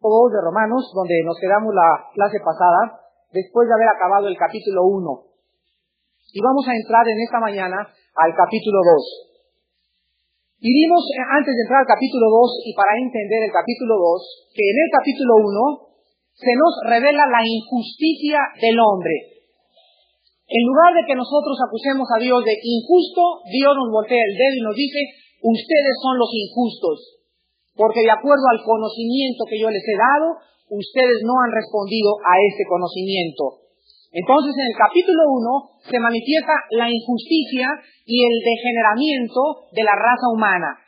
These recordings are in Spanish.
2 de Romanos, donde nos quedamos la clase pasada, después de haber acabado el capítulo 1. Y vamos a entrar en esta mañana al capítulo 2. Y vimos, antes de entrar al capítulo 2, y para entender el capítulo 2, que en el capítulo 1 se nos revela la injusticia del hombre. En lugar de que nosotros acusemos a Dios de injusto, Dios nos voltea el dedo y nos dice, ustedes son los injustos, porque de acuerdo al conocimiento que yo les he dado, ustedes no han respondido a ese conocimiento. Entonces, en el capítulo 1 se manifiesta la injusticia y el degeneramiento de la raza humana.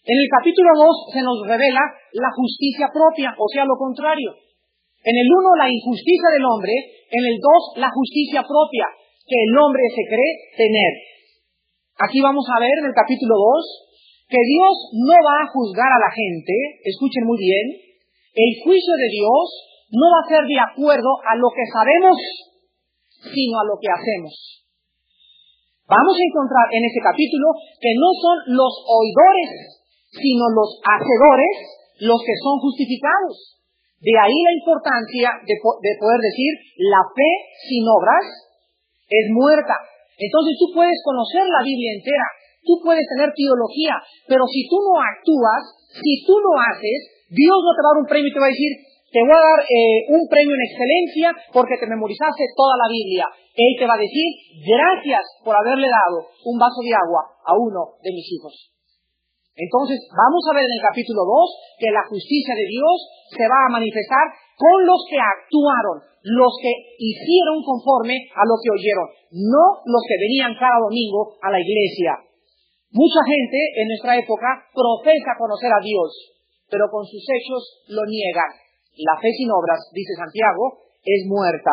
En el capítulo 2 se nos revela la justicia propia, o sea, lo contrario. En el 1 la injusticia del hombre, en el 2 la justicia propia que el hombre se cree tener. Aquí vamos a ver en el capítulo 2 que Dios no va a juzgar a la gente, escuchen muy bien, el juicio de Dios no va a ser de acuerdo a lo que sabemos, sino a lo que hacemos. Vamos a encontrar en este capítulo que no son los oidores, sino los hacedores los que son justificados. De ahí la importancia de poder decir, la fe sin obras es muerta. Entonces tú puedes conocer la Biblia entera, tú puedes tener teología, pero si tú no actúas, si tú no haces, Dios no te va a dar un premio y te va a decir, te voy a dar un premio en excelencia porque te memorizaste toda la Biblia. Él te va a decir, gracias por haberle dado un vaso de agua a uno de mis hijos. Entonces, vamos a ver en el capítulo 2 que la justicia de Dios se va a manifestar con los que actuaron, los que hicieron conforme a lo que oyeron, no los que venían cada domingo a la iglesia. Mucha gente en nuestra época profesa conocer a Dios, pero con sus hechos lo niegan. La fe sin obras, dice Santiago, es muerta.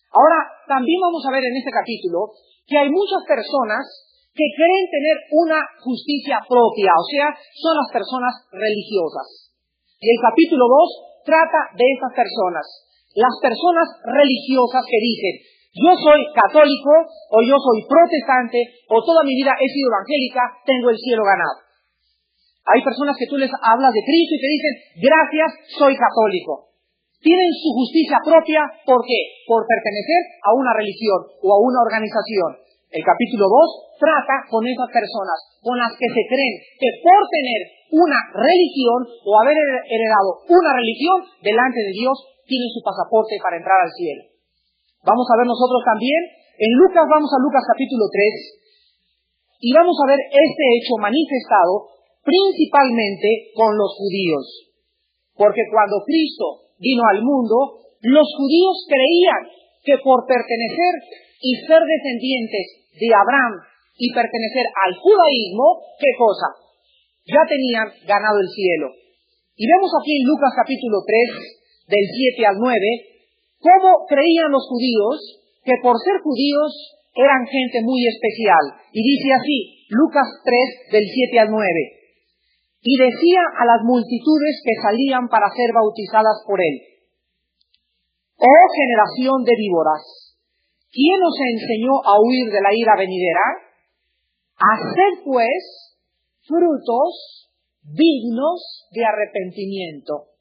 Ahora, también vamos a ver en este capítulo que hay muchas personas que creen tener una justicia propia, o sea, son las personas religiosas. Y el capítulo 2 trata de estas personas, las personas religiosas que dicen, yo soy católico, o yo soy protestante, o toda mi vida he sido evangélica, tengo el cielo ganado. Hay personas que tú les hablas de Cristo y te dicen, gracias, soy católico. Tienen su justicia propia, ¿por qué? Por pertenecer a una religión o a una organización. El capítulo 2 trata con esas personas, con las que se creen que por tener una religión o haber heredado una religión delante de Dios, tienen su pasaporte para entrar al cielo. Vamos a ver nosotros también, en Lucas, vamos a Lucas capítulo 3, y vamos a ver este hecho manifestado principalmente con los judíos. Porque cuando Cristo vino al mundo, los judíos creían que por pertenecer y ser descendientes de Abraham y pertenecer al judaísmo, ¿qué cosa? Ya tenían ganado el cielo. Y vemos aquí en Lucas capítulo 3, del 7 al 9, cómo creían los judíos que por ser judíos eran gente muy especial. Y dice así, Lucas 3, del 7 al 9. Y decía a las multitudes que salían para ser bautizadas por él, oh generación de víboras, ¿quién os enseñó a huir de la ira venidera? Haced pues frutos dignos de arrepentimiento.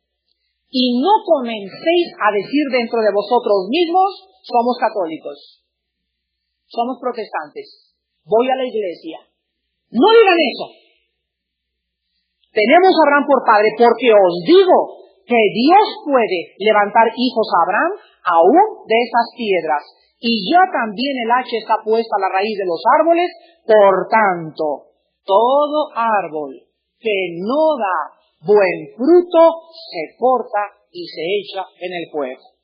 Y no comencéis a decir dentro de vosotros mismos, somos católicos, somos protestantes, voy a la iglesia. No digan eso. Tenemos a Abraham por padre, porque os digo que Dios puede levantar hijos a Abraham aún de esas piedras. Y ya también el hacha está puesta a la raíz de los árboles, por tanto, todo árbol que no da buen fruto se corta y se echa en el fuego.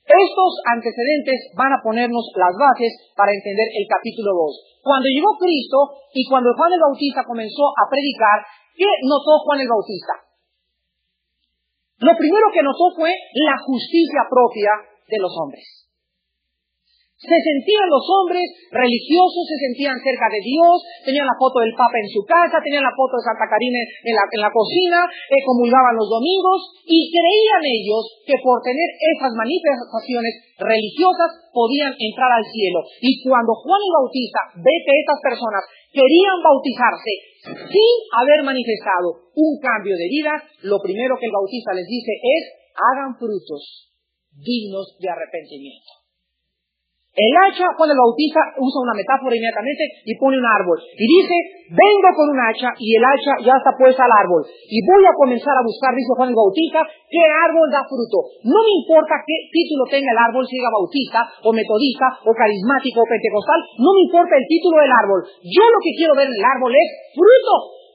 Estos antecedentes van a ponernos las bases para entender el capítulo 2. Cuando llegó Cristo y cuando Juan el Bautista comenzó a predicar, ¿qué notó Juan el Bautista? Lo primero que notó fue la justicia propia de los hombres. Se sentían los hombres religiosos, se sentían cerca de Dios, tenían la foto del Papa en su casa, tenían la foto de Santa Carina en la cocina, comulgaban los domingos y creían ellos que por tener esas manifestaciones religiosas podían entrar al cielo. Y cuando Juan el Bautista ve que estas personas querían bautizarse sin haber manifestado un cambio de vida, lo primero que el Bautista les dice es: hagan frutos dignos de arrepentimiento. El hacha, Juan el Bautista usa una metáfora inmediatamente y pone un árbol. Y dice: vengo con un hacha y el hacha ya está puesta al árbol. Y voy a comenzar a buscar, dice Juan el Bautista, qué árbol da fruto. No me importa qué título tenga el árbol, si diga bautista, o metodista, o carismático, o pentecostal. No me importa el título del árbol. Yo lo que quiero ver en el árbol es fruto.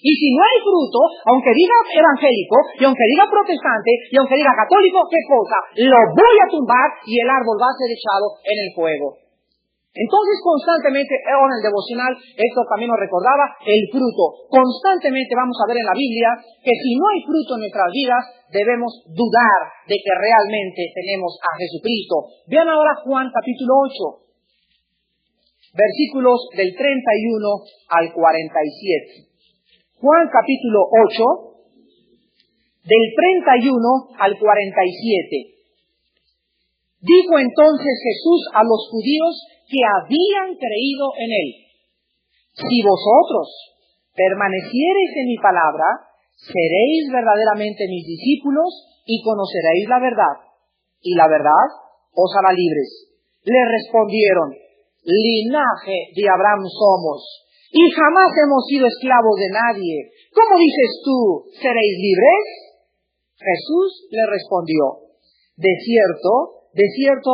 Y si no hay fruto, aunque diga evangélico, y aunque diga protestante, y aunque diga católico, ¿qué cosa? Lo voy a tumbar y el árbol va a ser echado en el fuego. Entonces, constantemente, ahora en el devocional, esto también nos recordaba el fruto. Constantemente vamos a ver en la Biblia que si no hay fruto en nuestras vidas, debemos dudar de que realmente tenemos a Jesucristo. Vean ahora Juan capítulo 8, versículos del 31 al 47. Juan capítulo 8, del 31 al 47. Dijo entonces Jesús a los judíos que habían creído en él: si vosotros permaneciereis en mi palabra, seréis verdaderamente mis discípulos y conoceréis la verdad, y la verdad os hará libres. Le respondieron: linaje de Abraham somos, y jamás hemos sido esclavos de nadie. ¿Cómo dices tú, seréis libres? Jesús le respondió: de cierto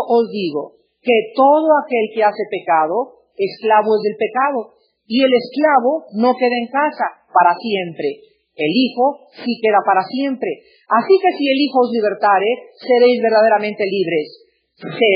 os digo, que todo aquel que hace pecado, esclavo es del pecado, y el esclavo no queda en casa para siempre. El Hijo sí queda para siempre. Así que si el Hijo os libertare, seréis verdaderamente libres. Sé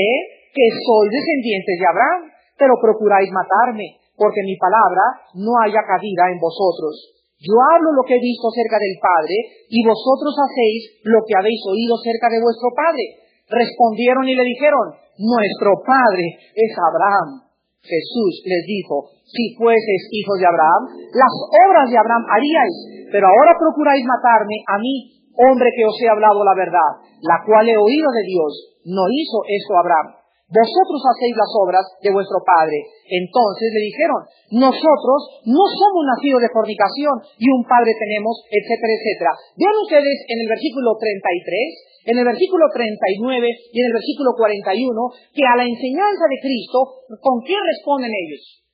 que sois descendientes de Abraham, pero procuráis matarme, porque mi palabra no haya cabida en vosotros. Yo hablo lo que he visto cerca del Padre, y vosotros hacéis lo que habéis oído cerca de vuestro Padre. Respondieron y le dijeron: nuestro Padre es Abraham. Jesús les dijo: si fueseis hijos de Abraham, las obras de Abraham haríais, pero ahora procuráis matarme a mí, hombre que os he hablado la verdad, la cual he oído de Dios. No hizo esto Abraham. Vosotros hacéis las obras de vuestro padre. Entonces le dijeron: nosotros no somos nacidos de fornicación y un padre tenemos, etcétera, etcétera. Vean ustedes en el versículo 33, en el versículo 39 y en el versículo 41 que a la enseñanza de Cristo, ¿con qué responden ellos?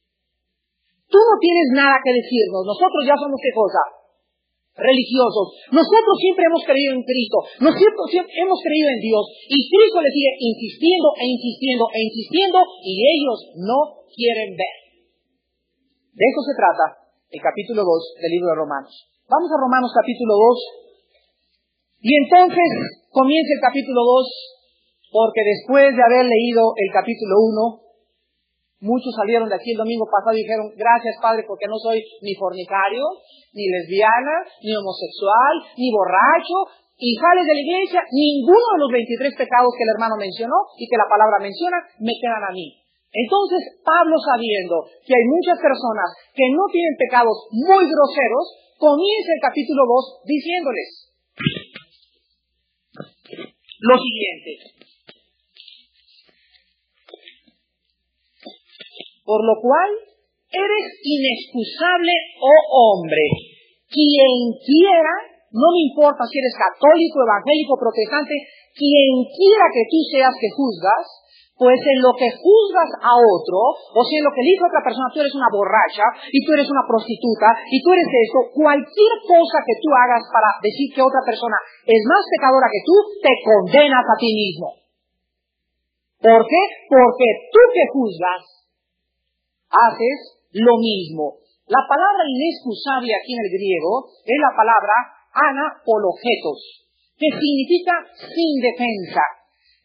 Tú no tienes nada que decirnos, nosotros ya somos ¿qué cosa? Religiosos. Nosotros siempre hemos creído en Cristo, nosotros siempre hemos creído en Dios, y Cristo les sigue insistiendo e insistiendo e insistiendo, y ellos no quieren ver. De eso se trata el capítulo 2 del libro de Romanos. Vamos a Romanos capítulo 2, y entonces comienza el capítulo 2, porque después de haber leído el capítulo 1, muchos salieron de aquí el domingo pasado y dijeron: gracias, Padre, porque no soy ni fornicario, ni lesbiana, ni homosexual, ni borracho. Y sales de la iglesia, ninguno de los 23 pecados que el hermano mencionó y que la palabra menciona, me quedan a mí. Entonces, Pablo, sabiendo que hay muchas personas que no tienen pecados muy groseros, comienza el capítulo 2 diciéndoles lo siguiente: por lo cual eres inexcusable, oh hombre. Quien quiera, no me importa si eres católico, evangélico, protestante, quien quiera que tú seas que juzgas, pues en lo que juzgas a otro, o sea, en lo que le dice a otra persona: tú eres una borracha, y tú eres una prostituta, y tú eres esto, cualquier cosa que tú hagas para decir que otra persona es más pecadora que tú, te condenas a ti mismo. ¿Por qué? Porque tú que juzgas, haces lo mismo. La palabra inexcusable aquí en el griego es la palabra anapologetos, que significa sin defensa.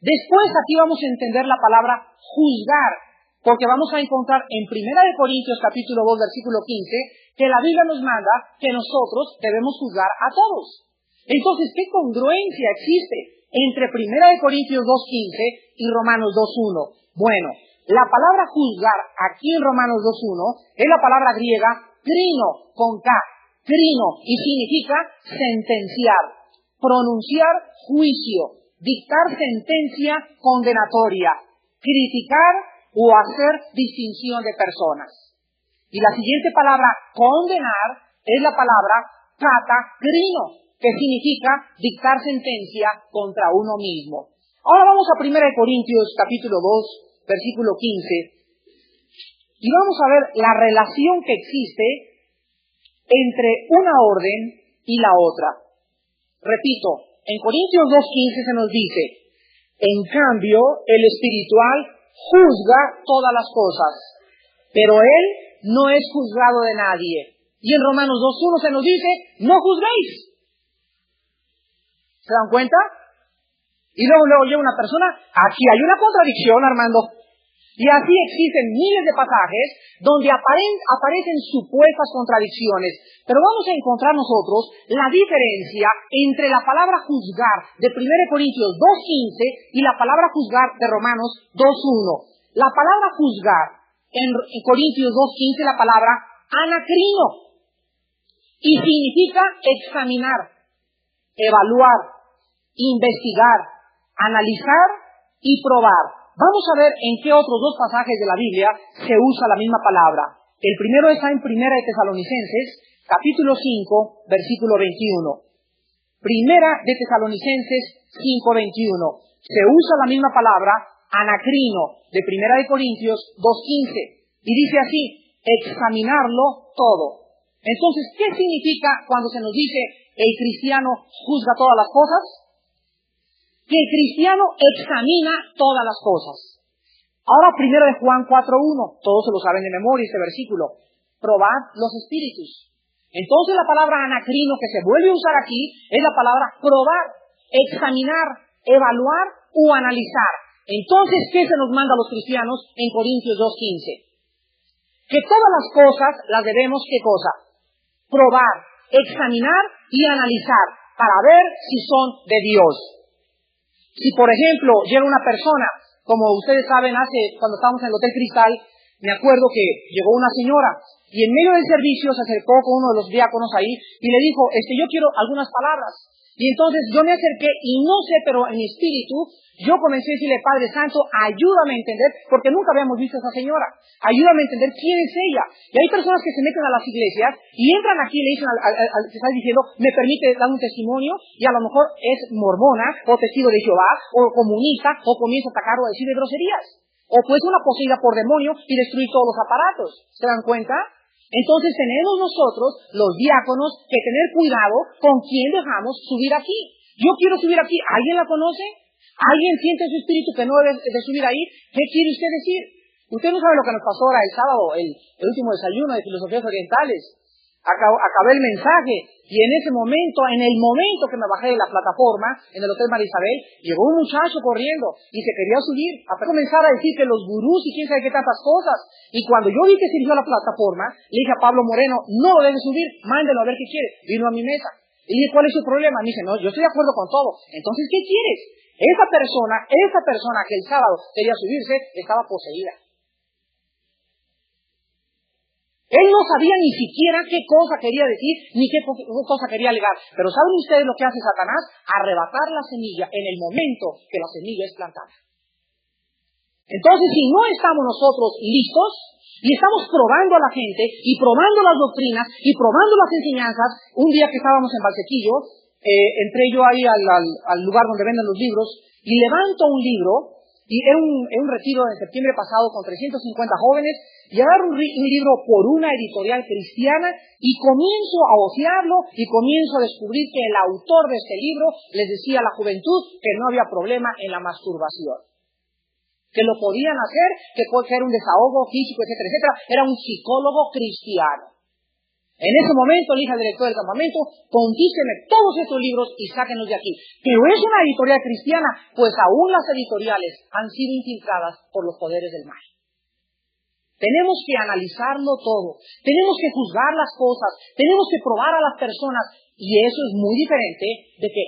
Después aquí vamos a entender la palabra juzgar, porque vamos a encontrar en 1 Corintios capítulo 2 versículo 15 que la Biblia nos manda que nosotros debemos juzgar a todos. Entonces, ¿qué congruencia existe entre 1 Corintios 2:15 y Romanos 2:1? Bueno, la palabra juzgar aquí en Romanos 2:1 es la palabra griega crino, con K, crino, y significa sentenciar, pronunciar juicio, dictar sentencia condenatoria, criticar o hacer distinción de personas. Y la siguiente palabra, condenar, es la palabra katakrino, que significa dictar sentencia contra uno mismo. Ahora vamos a 1 Corintios capítulo 2, versículo 15, y vamos a ver la relación que existe entre una orden y la otra. Repito, en Corintios 2:15 se nos dice, en cambio, el espiritual juzga todas las cosas, pero él no es juzgado de nadie. Y en Romanos 2:1 se nos dice, no juzguéis. ¿Se dan cuenta? Y luego llega una persona, aquí hay una contradicción, Armando. Y así existen miles de pasajes donde aparecen supuestas contradicciones. Pero vamos a encontrar nosotros la diferencia entre la palabra juzgar de 1 Corintios 2:15 y la palabra juzgar de Romanos 2:1. La palabra juzgar en Corintios 2:15 la palabra anacrino. Y significa examinar, evaluar, investigar, analizar y probar. Vamos a ver en qué otros dos pasajes de la Biblia se usa la misma palabra. El primero está en 1 Tesalonicenses, capítulo 5, versículo 21. Primera de Tesalonicenses 5:21. Se usa la misma palabra, anacrino, de 1 Corintios 2:15. Y dice así, examinarlo todo. Entonces, ¿qué significa cuando se nos dice el cristiano juzga todas las cosas? Que el cristiano examina todas las cosas. Ahora, 1 Juan 4:1, todos se lo saben de memoria este versículo. Probad los espíritus. Entonces la palabra anacrino que se vuelve a usar aquí es la palabra probar, examinar, evaluar o analizar. Entonces, ¿qué se nos manda a los cristianos en Corintios 2:15? Que todas las cosas las debemos, ¿qué cosa? Probar, examinar y analizar para ver si son de Dios. Si, por ejemplo, llega una persona, como ustedes saben, cuando estábamos en el Hotel Cristal, me acuerdo que llegó una señora y en medio del servicio se acercó con uno de los diáconos ahí y le dijo, yo quiero algunas palabras. Y entonces yo me acerqué y no sé, pero en mi espíritu, yo comencé a decirle, Padre Santo, ayúdame a entender, porque nunca habíamos visto a esa señora, ayúdame a entender quién es ella. Y hay personas que se meten a las iglesias y entran aquí y le dicen al que está diciendo, me permite dar un testimonio, y a lo mejor es mormona, o testigo de Jehová, o comunista, o comienza a atacar o a decirle groserías. O pues una poseída por demonio y destruir todos los aparatos. ¿Se dan cuenta? Entonces tenemos nosotros, los diáconos, que tener cuidado con quién dejamos subir aquí. Yo quiero subir aquí, ¿alguien la conoce? ¿Alguien siente en su espíritu que no debe de subir ahí? ¿Qué quiere usted decir? Usted no sabe lo que nos pasó ahora el sábado, el último desayuno de filosofías orientales. Acabé el mensaje y en ese momento, en el momento que me bajé de la plataforma en el Hotel María Isabel, llegó un muchacho corriendo y se quería subir a comenzar a decir que los gurús y quién sabe qué tantas cosas. Y cuando yo vi que se dirigió a la plataforma, le dije a Pablo Moreno, no lo debe subir, mándelo a ver qué quiere. Vino a mi mesa. Y le dije, ¿cuál es su problema? Me dice, no, yo estoy de acuerdo con todo. Entonces, ¿qué quieres? Esa persona que el sábado quería subirse, estaba poseída. Él no sabía ni siquiera qué cosa quería decir, ni qué cosa quería alegar. Pero ¿saben ustedes lo que hace Satanás? Arrebatar la semilla en el momento que la semilla es plantada. Entonces, si no estamos nosotros listos, y estamos probando a la gente, y probando las doctrinas, y probando las enseñanzas, un día que estábamos en Valsequillo, entré yo ahí al lugar donde venden los libros, y levanto un libro, y era un retiro en septiembre pasado con 350 jóvenes, y agarro un libro por una editorial cristiana, y comienzo a ojearlo, y comienzo a descubrir que el autor de este libro les decía a la juventud que no había problema en la masturbación. Que lo podían hacer, que era un desahogo físico, etcétera, etcétera. Era un psicólogo cristiano. En ese momento, le dije al director del campamento, confísquenme todos estos libros y sáquenlos de aquí. Pero es una editorial cristiana, pues aún las editoriales han sido infiltradas por los poderes del mal. Tenemos que analizarlo todo, tenemos que juzgar las cosas, tenemos que probar a las personas, y eso es muy diferente de qué?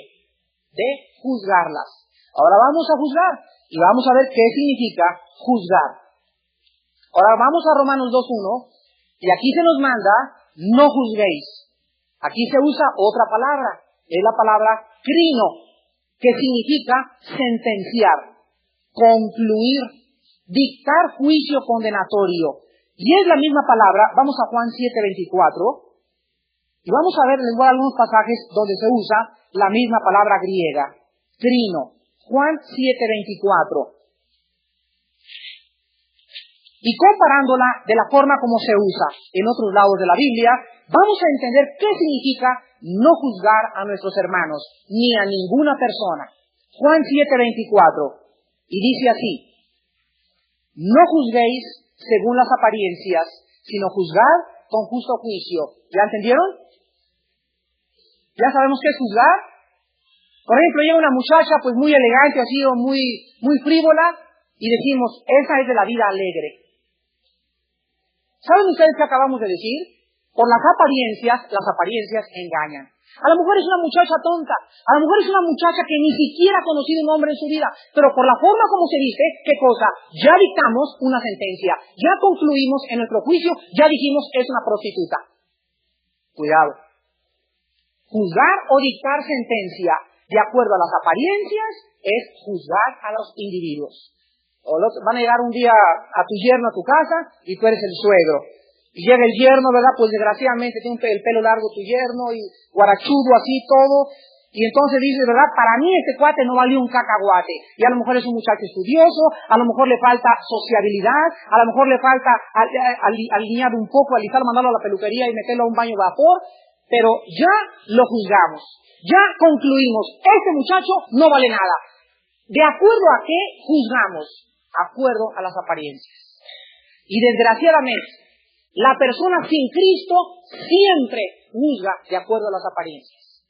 de juzgarlas. Ahora vamos a juzgar y vamos a ver qué significa juzgar. Ahora vamos a Romanos 2:1 y aquí se nos manda, no juzguéis. Aquí se usa otra palabra, es la palabra crino, que significa sentenciar, concluir, dictar juicio condenatorio. Y es la misma palabra, vamos a Juan 7:24, y vamos a ver, les voy a dar algunos pasajes donde se usa la misma palabra griega, crino. Juan 7:24. Y comparándola de la forma como se usa en otros lados de la Biblia, vamos a entender qué significa no juzgar a nuestros hermanos, ni a ninguna persona. Juan 7:24. Y dice así, no juzguéis según las apariencias, sino juzgad con justo juicio. ¿Ya entendieron? ¿Ya sabemos qué es juzgar? Por ejemplo, llega una muchacha pues muy elegante, así o muy frívola, y decimos, esa es de la vida alegre. ¿Saben ustedes qué acabamos de decir? Por las apariencias engañan. A lo mejor es una muchacha tonta, a lo mejor es una muchacha que ni siquiera ha conocido un hombre en su vida, pero por la forma como se dice, ¿qué cosa? Ya dictamos una sentencia, ya concluimos en nuestro juicio, ya dijimos es una prostituta. Cuidado. Juzgar o dictar sentencia de acuerdo a las apariencias es juzgar a los individuos. Van a llegar un día a tu yerno a tu casa y tú eres el suegro. Y llega el yerno, ¿verdad? Pues desgraciadamente tiene el pelo largo tu yerno y guarachudo así todo. Y entonces dice, ¿verdad? Para mí este cuate no valió un cacahuate. Y a lo mejor es un muchacho estudioso, a lo mejor le falta sociabilidad, a lo mejor le falta alinear un poco, alisarlo, mandarlo a la peluquería y meterlo a un baño de vapor. Pero ya lo juzgamos, ya concluimos, este muchacho no vale nada. ¿De acuerdo a qué juzgamos? Acuerdo a las apariencias. Y desgraciadamente, la persona sin Cristo siempre juzga de acuerdo a las apariencias.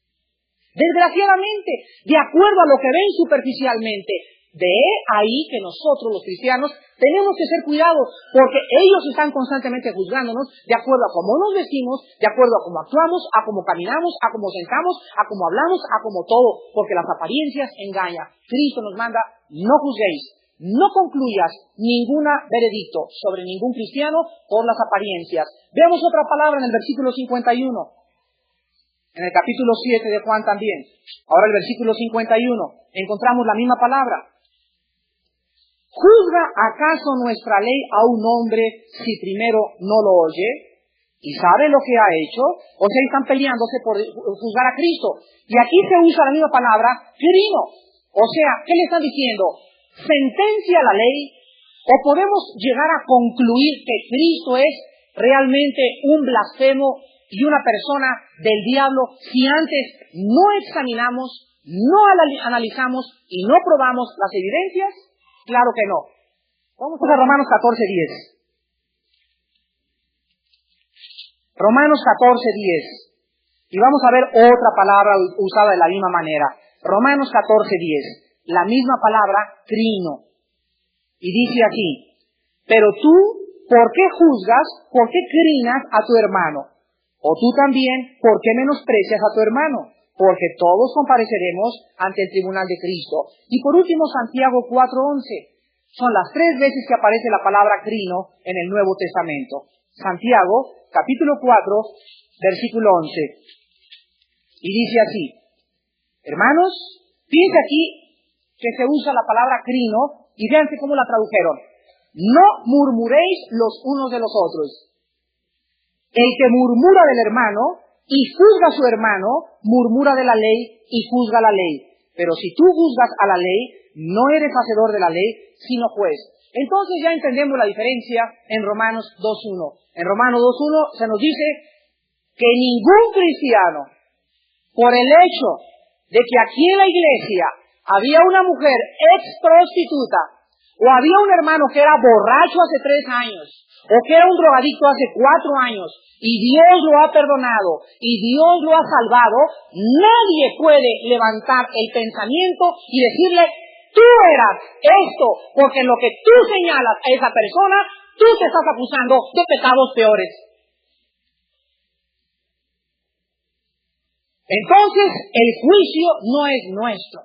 Desgraciadamente, de acuerdo a lo que ven superficialmente. De ahí que nosotros, los cristianos, tenemos que ser cuidados, porque ellos están constantemente juzgándonos de acuerdo a cómo nos vestimos, de acuerdo a cómo actuamos, a cómo caminamos, a cómo sentamos, a cómo hablamos, a cómo todo, porque las apariencias engañan. Cristo nos manda, no juzguéis, no concluyas ningún veredicto sobre ningún cristiano por las apariencias. Veamos otra palabra en el versículo 51. En el capítulo 7 de Juan también. Ahora el versículo 51. Encontramos la misma palabra. ¿Juzga acaso nuestra ley a un hombre si primero no lo oye? ¿Y sabe lo que ha hecho? O sea, están peleándose por juzgar a Cristo. Y aquí se usa la misma palabra, crino. O sea, ¿qué le están diciendo? ¿Sentencia la ley? ¿O podemos llegar a concluir que Cristo es realmente un blasfemo y una persona del diablo si antes no examinamos, no analizamos y no probamos las evidencias? Claro que no. Vamos a Romanos 14:10. Romanos 14:10. Y vamos a ver otra palabra usada de la misma manera. Romanos 14:10. La misma palabra, crino. Y dice aquí, pero tú, ¿por qué juzgas, por qué crinas a tu hermano? O tú también, ¿por qué menosprecias a tu hermano? Porque todos compareceremos ante el tribunal de Cristo. Y por último, Santiago 4:11. Son las 3 veces que aparece la palabra crino en el Nuevo Testamento. Santiago, capítulo 4, versículo 11. Y dice así, hermanos, fíjense aquí que se usa la palabra crino y véanse cómo la tradujeron. No murmuréis los unos de los otros. El que murmura del hermano y juzga a su hermano, murmura de la ley y juzga la ley. Pero si tú juzgas a la ley, no eres hacedor de la ley, sino juez. Entonces ya entendemos la diferencia en Romanos 2:1. En Romanos 2:1 se nos dice que ningún cristiano, por el hecho de que aquí en la iglesia había una mujer ex prostituta, o había un hermano que era borracho hace 3 años, o que era un drogadicto hace 4 años, y Dios lo ha perdonado, y Dios lo ha salvado, nadie puede levantar el pensamiento y decirle, tú eras esto, porque en lo que tú señalas a esa persona, tú te estás acusando de pecados peores. Entonces, el juicio no es nuestro.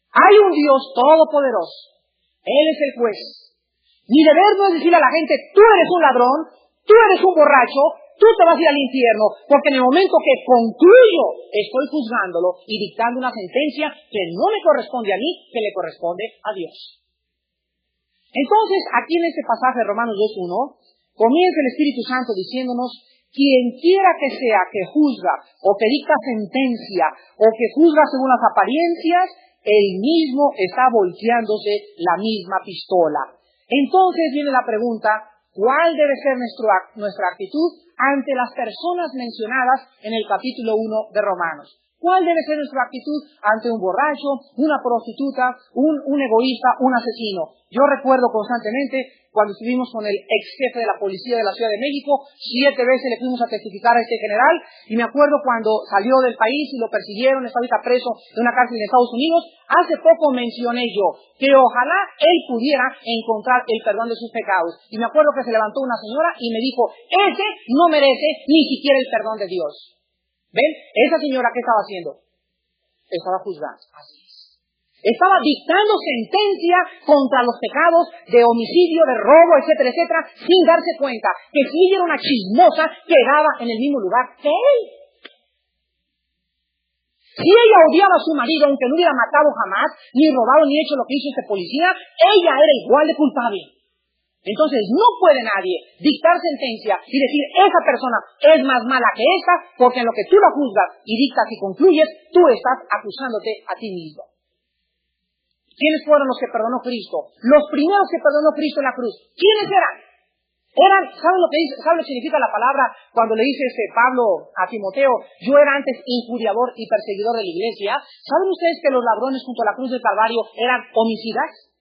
Hay un Dios todopoderoso. Él es el juez. Mi deber no es decirle a la gente, tú eres un ladrón, tú eres un borracho, tú te vas a ir al infierno, porque en el momento que concluyo, estoy juzgándolo y dictando una sentencia que no me corresponde a mí, que le corresponde a Dios. Entonces, aquí en este pasaje de Romanos 2:1, comienza el Espíritu Santo diciéndonos, quien quiera que sea que juzga, o que dicta sentencia, o que juzga según las apariencias, él mismo está volteándose la misma pistola. Entonces viene la pregunta, ¿cuál debe ser nuestra actitud ante las personas mencionadas en el capítulo 1 de Romanos? ¿Cuál debe ser nuestra actitud ante un borracho, una prostituta, un egoísta, un asesino? Yo recuerdo constantemente cuando estuvimos con el ex jefe de la policía de la Ciudad de México, 7 veces le fuimos a testificar a este general, y me acuerdo cuando salió del país y lo persiguieron, está ahorita preso en una cárcel en Estados Unidos. Hace poco mencioné yo que ojalá él pudiera encontrar el perdón de sus pecados. Y me acuerdo que se levantó una señora y me dijo, ese no merece ni siquiera el perdón de Dios. ¿Ven? Esa señora, ¿qué estaba haciendo? Estaba juzgando. Así es. Estaba dictando sentencia contra los pecados de homicidio, de robo, etcétera, etcétera, sin darse cuenta que si ella era una chismosa, quedaba en el mismo lugar que él. Si ella odiaba a su marido, aunque no hubiera matado jamás, ni robado, ni hecho lo que hizo este policía, ella era igual de culpable. Entonces, no puede nadie dictar sentencia y decir, esa persona es más mala que esta, porque en lo que tú la juzgas y dictas y concluyes, tú estás acusándote a ti mismo. ¿Quiénes fueron los que perdonó Cristo? Los primeros que perdonó Cristo en la cruz. ¿Quiénes eran? ¿Saben lo que significa la palabra cuando le dice Pablo a Timoteo, yo era antes injuriador y perseguidor de la iglesia? ¿Saben ustedes que los ladrones junto a la cruz del Calvario eran homicidas?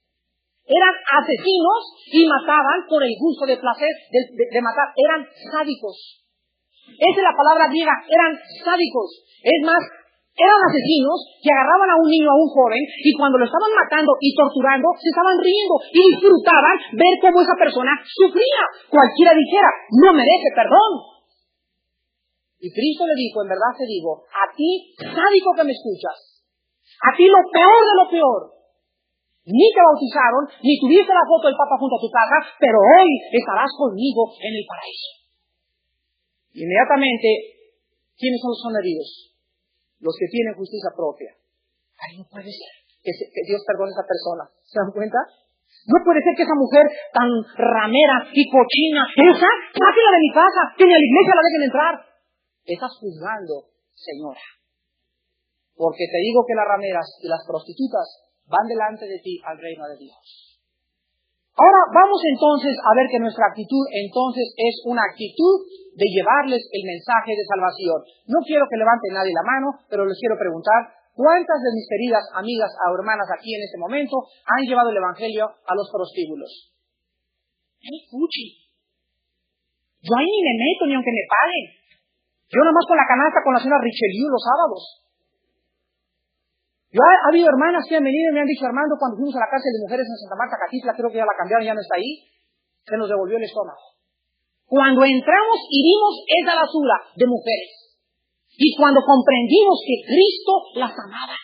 Eran asesinos y mataban por el gusto de placer de matar. Eran sádicos. Esa es la palabra griega, eran sádicos. Es más, eran asesinos que agarraban a un niño, a un joven, y cuando lo estaban matando y torturando, se estaban riendo y disfrutaban ver cómo esa persona sufría. Cualquiera dijera, no merece perdón. Y Cristo le dijo, en verdad te digo, a ti, sádico que me escuchas, a ti lo peor de lo peor, ni te bautizaron, ni tuviste la foto del Papa junto a tu casa, pero hoy estarás conmigo en el paraíso. Inmediatamente, ¿quiénes son los heridos? Los que tienen justicia propia. Ay, no puede ser que Dios perdone a esa persona. ¿Se dan cuenta? No puede ser que esa mujer tan ramera y cochina, esa, sáquela de mi casa, que ni a la iglesia la dejen entrar. Estás juzgando, señora. Porque te digo que las rameras y las prostitutas van delante de ti al reino de Dios. Ahora vamos entonces a ver que nuestra actitud entonces es una actitud de llevarles el mensaje de salvación. No quiero que levante nadie la mano, pero les quiero preguntar, ¿cuántas de mis queridas amigas o hermanas aquí en este momento han llevado el evangelio a los prostíbulos? ¡Ay, fuchi! Yo ahí ni me meto ni aunque me paguen. Yo nomás con la canasta con la señora Richelieu los sábados. Ha habido hermanas que han venido y me han dicho, Armando, cuando fuimos a la cárcel de mujeres en Santa Marta, Catitla, creo que ya la cambiaron, ya no está ahí, se nos devolvió el estómago. Cuando entramos y vimos esa basura de mujeres, y cuando comprendimos que Cristo las amaba,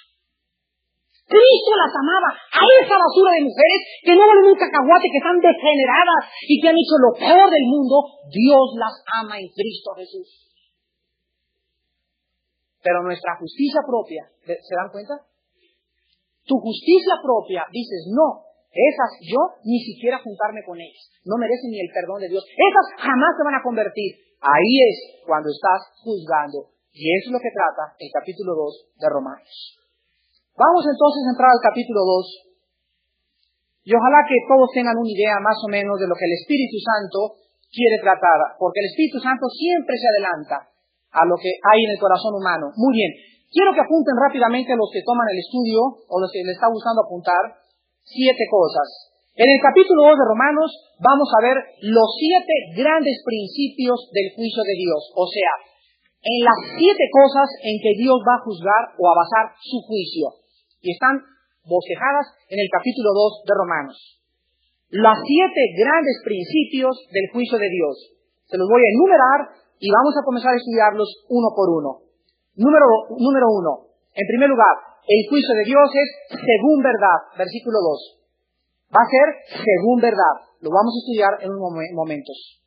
Cristo las amaba a esa basura de mujeres que no valen un cacahuate, que están degeneradas y que han hecho lo peor del mundo, Dios las ama en Cristo Jesús. Pero nuestra justicia propia, ¿se dan cuenta? Tu justicia propia, dices, no, esas yo ni siquiera juntarme con ellas, no merecen ni el perdón de Dios, esas jamás se van a convertir. Ahí es cuando estás juzgando, y eso es lo que trata el capítulo 2 de Romanos. Vamos entonces a entrar al capítulo 2, y ojalá que todos tengan una idea más o menos de lo que el Espíritu Santo quiere tratar, porque el Espíritu Santo siempre se adelanta a lo que hay en el corazón humano. Muy bien. Quiero que apunten rápidamente los que toman el estudio o los que les está gustando apuntar 7 cosas. En el capítulo 2 de Romanos vamos a ver los 7 grandes principios del juicio de Dios. O sea, en las 7 cosas en que Dios va a juzgar o a basar su juicio. Y están bosquejadas en el capítulo 2 de Romanos. Los 7 grandes principios del juicio de Dios. Se los voy a enumerar y vamos a comenzar a estudiarlos uno por uno. Número 1. En primer lugar, el juicio de Dios es según verdad. Versículo 2. Va a ser según verdad. Lo vamos a estudiar en unos momentos.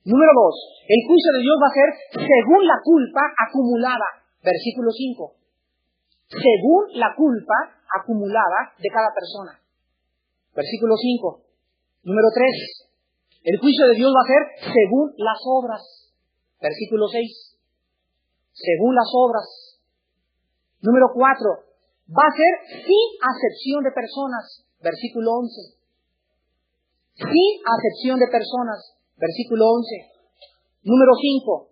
Número 2. El juicio de Dios va a ser según la culpa acumulada. Versículo 5. Según la culpa acumulada de cada persona. Versículo 5. Número 3. El juicio de Dios va a ser según las obras. Versículo 6. Según las obras. Número 4. Va a ser sin acepción de personas. Versículo 11. Sin acepción de personas. Versículo 11. Número 5.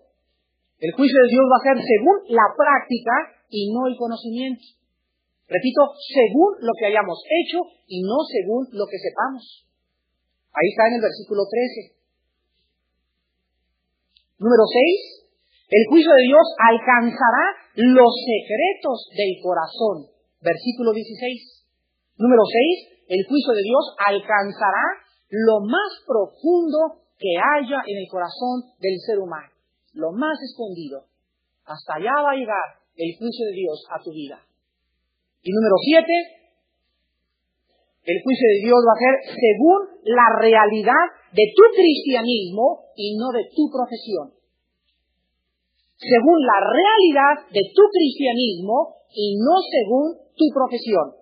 El juicio de Dios va a ser según la práctica y no el conocimiento. Repito, según lo que hayamos hecho y no según lo que sepamos. Ahí está en el versículo 13. Número 6. El juicio de Dios alcanzará los secretos del corazón. Versículo 16. Número 6. El juicio de Dios alcanzará lo más profundo que haya en el corazón del ser humano. Lo más escondido. Hasta allá va a llegar el juicio de Dios a tu vida. Y número 7. El juicio de Dios va a ser según la realidad de tu cristianismo y no de tu profesión. Según la realidad de tu cristianismo y no según tu profesión.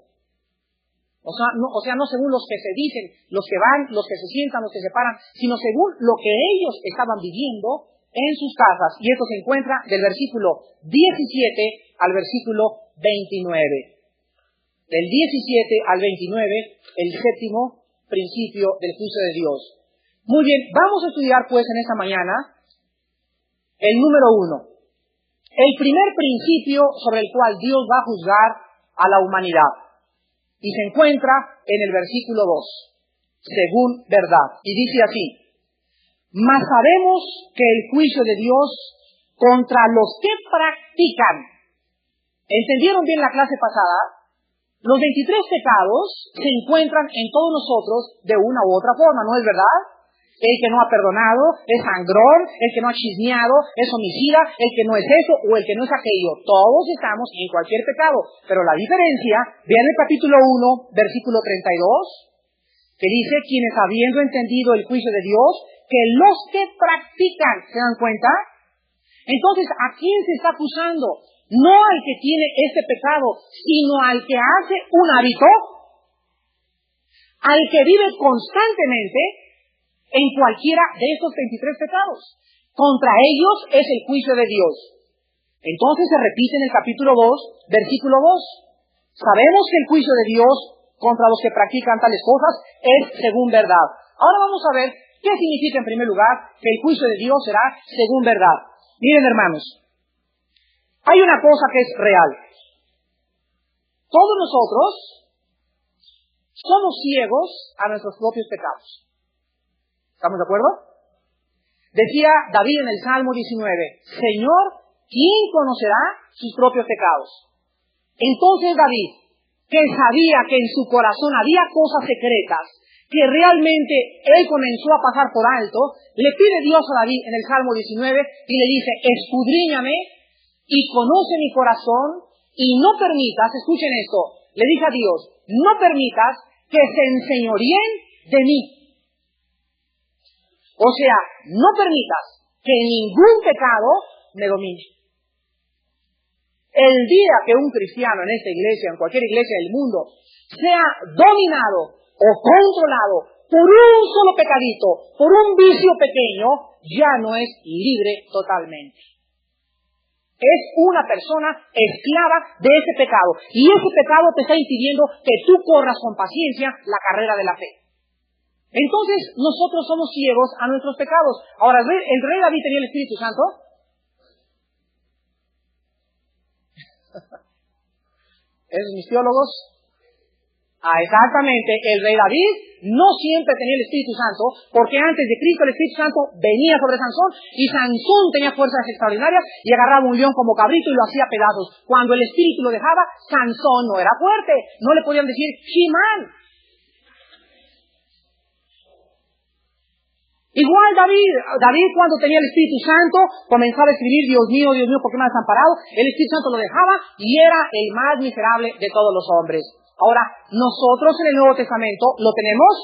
O sea, no según los que se dicen, los que van, los que se sientan, los que se paran, sino según lo que ellos estaban viviendo en sus casas. Y esto se encuentra del versículo 17 al versículo 29. Del 17 al 29, el séptimo principio del juicio de Dios. Muy bien, vamos a estudiar pues en esta mañana el número 1. El primer principio sobre el cual Dios va a juzgar a la humanidad. Y se encuentra en el versículo 2, según verdad. Y dice así: mas sabemos que el juicio de Dios contra los que practican. ¿Entendieron bien la clase pasada? Los 23 pecados se encuentran en todos nosotros de una u otra forma, ¿no es verdad? El que no ha perdonado es sangrón, el que no ha chismeado es homicida, el que no es eso o el que no es aquello. Todos estamos en cualquier pecado. Pero la diferencia, vean el capítulo 1, versículo 32, que dice: quienes habiendo entendido el juicio de Dios, que los que practican, ¿se dan cuenta? Entonces, ¿a quién se está acusando? No al que tiene este pecado, sino al que hace un hábito, al que vive constantemente en cualquiera de estos 23 pecados. Contra ellos es el juicio de Dios. Entonces se repite en el capítulo 2, versículo 2. Sabemos que el juicio de Dios contra los que practican tales cosas es según verdad. Ahora vamos a ver qué significa en primer lugar que el juicio de Dios será según verdad. Miren, hermanos, hay una cosa que es real. Todos nosotros somos ciegos a nuestros propios pecados. ¿Estamos de acuerdo? Decía David en el Salmo 19, Señor, ¿quién conocerá sus propios pecados? Entonces David, que sabía que en su corazón había cosas secretas que realmente él comenzó a pasar por alto, le pide Dios a David en el Salmo 19 y le dice: escudriñame y conoce mi corazón y no permitas, escuchen esto, le dice a Dios, no permitas que se enseñoreen de mí. O sea, no permitas que ningún pecado me domine. El día que un cristiano en esta iglesia, en cualquier iglesia del mundo, sea dominado o controlado por un solo pecadito, por un vicio pequeño, ya no es libre totalmente. Es una persona esclava de ese pecado. Y ese pecado te está impidiendo que tú corras con paciencia la carrera de la fe. Entonces, nosotros somos ciegos a nuestros pecados. Ahora, ¿el rey David tenía el Espíritu Santo? ¿Esos mis teólogos? Exactamente. El rey David no siempre tenía el Espíritu Santo, porque antes de Cristo el Espíritu Santo venía sobre Sansón, y Sansón tenía fuerzas extraordinarias y agarraba un león como cabrito y lo hacía pedazos. Cuando el Espíritu lo dejaba, Sansón no era fuerte. No le podían decir Shimán. Igual David cuando tenía el Espíritu Santo, comenzaba a escribir, Dios mío, ¿por qué me has desamparado? El Espíritu Santo lo dejaba y era el más miserable de todos los hombres. Ahora, nosotros en el Nuevo Testamento lo tenemos,